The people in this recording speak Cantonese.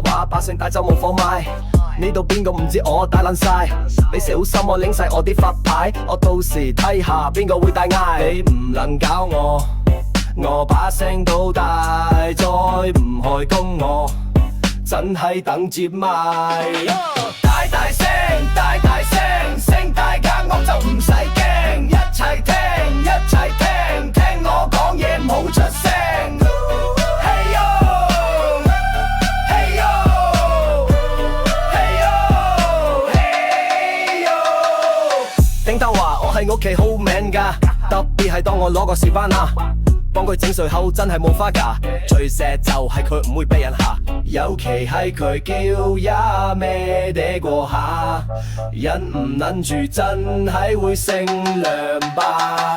話把聲大就冇貨賣。呢度邊個唔知我大爛晒？你小心我拎晒我啲發牌，我到時睇下邊個會大嗌。你唔能搞我把聲都大，再唔開工我真係等接麥。大大聲，大大聲，聲大間屋就唔使驚，一齊聽，一齊聽，聽我講嘢唔好出聲。Hey yo Hey yo Hey yo Hey yo 頂兜話我喺屋企好名㗎，特別係當我攞個小班啊，幫佢整碎口真係冇花架，最錫就係佢唔會俾人嚇，尤其係佢叫呀咩嗲過下，忍唔忍住真係會性涼吧。